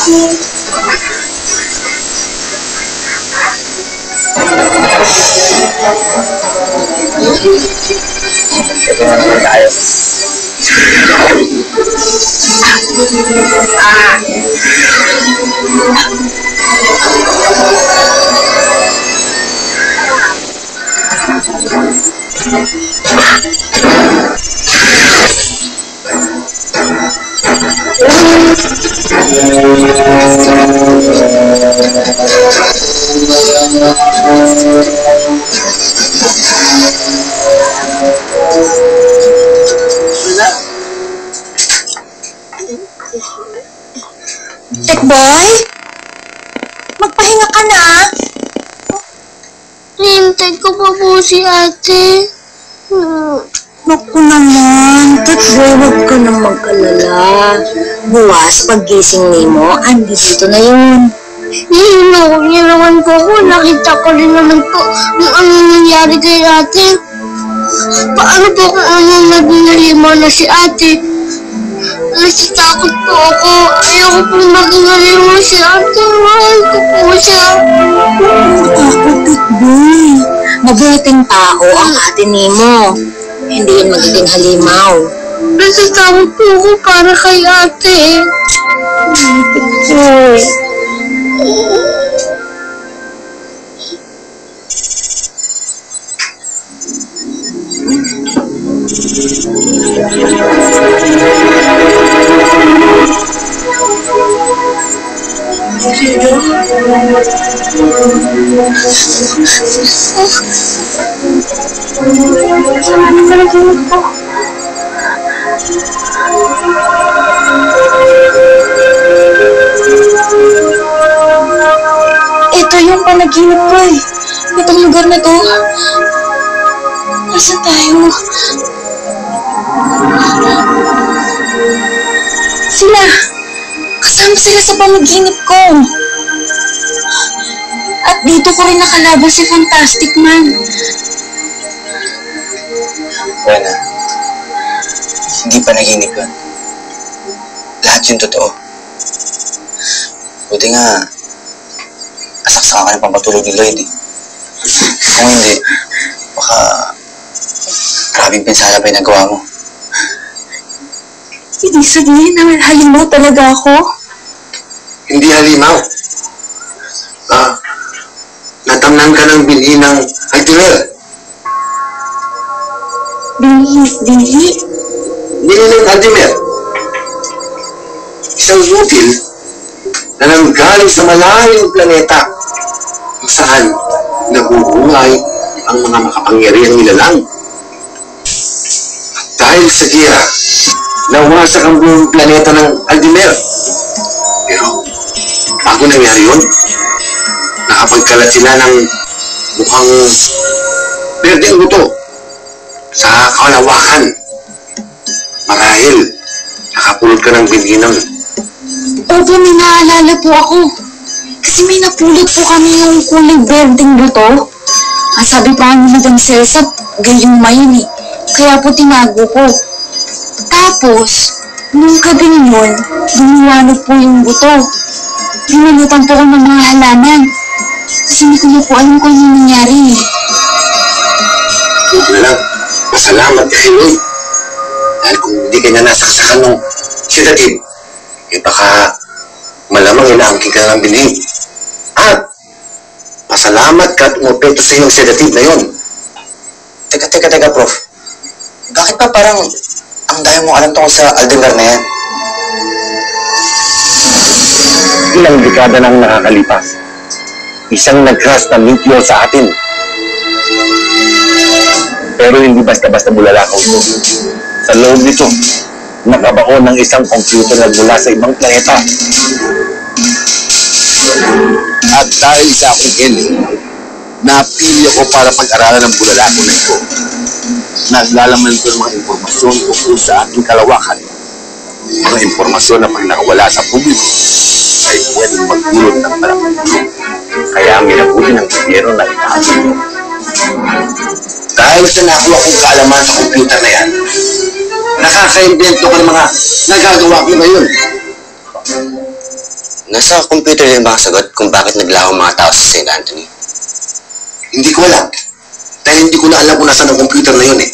Ito na naman tayo. Tekboy? Magpahinga ka na. Hintay ko pa po si ate. Naku naman, Tekboy, huwag ka na mag-alala. Buwas, pag-gising ni mo, andito na yun. Hinawag niya naman po ako. Nakita ko rin naman po kung ano nangyari kay ate. Paano po kung ano naging halimaw na si ate? Nasitakot po ako. Ayoko po maging halimaw si ate. Mahal ko po siya. Takot, Tekboy. Mabuting tao ang ate ni mo. Hindi yun magiging halimaw. Nasitakot po ako para kay ate. Tekboy. Ito yung panaginip ko eh. Itong lugar na to. Nasaan tayo? Sila! Kasama sila sa panaginip ko. At dito ko rin nakalaban si Fantastic Man. Buena, hindi pa naginip yun. Lahat yun totoo. Buti nga, asaksakan ka na pampatulog ni Lloyd eh. Kung hindi, baka grabing pinsala pa yung nagawa mo. Hindi sabihin na halimaw talaga ako. Hindi halimaw. Natamnan ka ng binhi ng Altimer. Binhi? Binhi ng Altimer. Isang util na nanggaling sa malayong planeta kung saan nabubuhay ang mga makapangyarihang nilalang. At dahil sa gira, nawasak ang buong planeta ng Altimer. Pero bago nangyari yun, nakapagkalat sila ng mukhang berdeng buto sa kalawakan. Marahil, nakapulot ka ng binhinang. Opo, may naalala po ako. Kasi may napulot po kami yung kulay berdeng buto. Ang sabi pa ni Madam Celsa, gayong mayin eh. Kaya po tinago ko. Tapos, nung gabing yun, lumiwanag po yung buto. Pinalutan po ko ng mga halaman. Kasi hindi ko na po alam kung ano nangyari. Huwag na lang, pasalamat ka kay Lloyd. Dahil kung hindi ka na nasaksakan ng sedative, eh baka malamang inaangkin ka ng binhi. At pasalamat ka at umopekto sa iyong sedative na yun. Teka, Prof. Bakit pa parang ang dami mong alam tungkol sa Altimer na yan? Ilang dekada nang nakakalipas. Isang nag-crash na meteor sa atin. Pero hindi basta-basta bulalakaw ito. Sa loob nito, nakabaon ng isang computer na mula sa ibang planeta. At dahil sa akong Kelly, napili ako para pag-aralan ng bulalakaw na ito. Naglalaman ko ng mga impormasyon tungkol sa ating kalawakan. Mga impormasyon na pag nakawala sa publiko ay pwedeng magdulot ng malaking tulong. Kaya minabuti ng gobyerno na itaas ito. Dahil sa nakuha kong kaalaman sa computer na yan, nakaka-invento ko ng mga nagagawa ko ngayon. Nasa computer din ba ang sagot kung bakit naglaho ang mga tao sa St. Anthony? Hindi ko alam. Dahil hindi ko na alam kung nasaan ang computer na yun eh.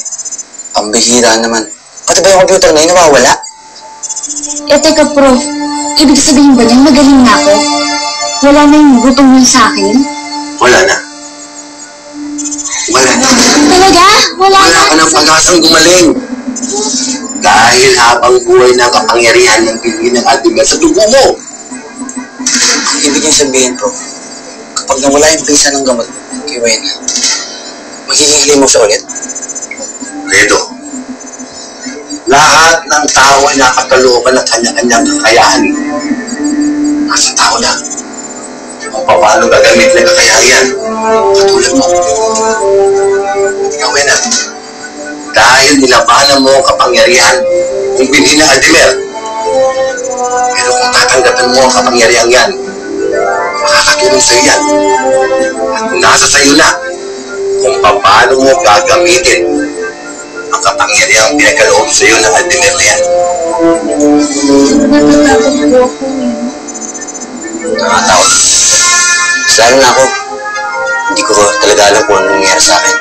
Pambihira naman. Pati ba yung computer na yun nawawala? Teka, Prof. Ibig sabihin ba niyan magaling na ako? Wala na yung gutom niya sa akin? Wala na. Wala na. Talaga? Wala Wala ka ng pag-asang gumaling. Dahil habang buhay na kapangyarihan ng bilhin ng Aldimer sa dugo mo. Ang ibig niyong sabihin, Prof, kapag nawala yung pinsa ng gamot kay Wena, magiging hiling mo siya ulit? Ledo, lahat ng tao ay nakakalooban ng kanya-kanyang kakayahan. Nasa tao lang kung paano gagamit ng kakayahan yan. Katulad mo. Ikaw, Wena, dahil nilabanan mo ang kapangyarihan kung bilhin ng Aldimer. Pero kung tatanggapin mo ang kapangyarihan yan, makakatulong sa'yo yan. At nasa sa'yo na kung paano mo gagamitin ang kapangyarihang pinagkaloob sa'yo ng Aldimer na yan. Natatakot po ako eh. Nakakatakot. Mas lalo na ako. Hindi ko talaga alam kung ano nangyari sa akin.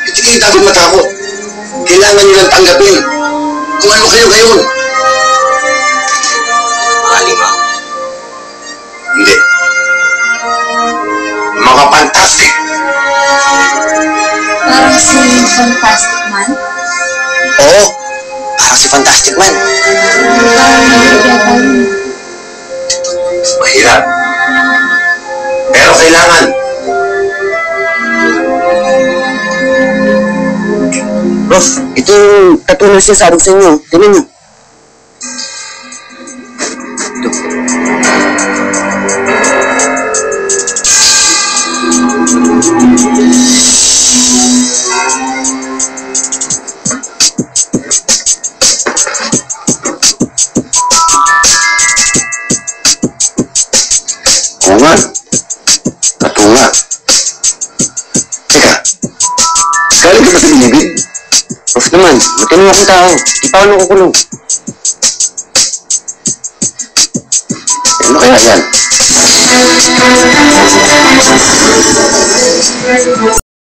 Hindi kayo dapat matakot. Kailangan nyo lang tanggapin kung ano kayo ngayon. Mga lima. Hindi. Mga fantastic. Parang si Fantastic Man. Oo, parang si Fantastic Man. Parang nagigatan. Mahirap. Pero kailangan. Prof, ito yung tattoo na sinasabi sa inyo. Tingnan nyo. Oo nga. Tattoo nga. Teka. Galing ka ba sa binibig? Prof naman, matino akong tao. Di pa ako nakukulong. Ano kaya yan?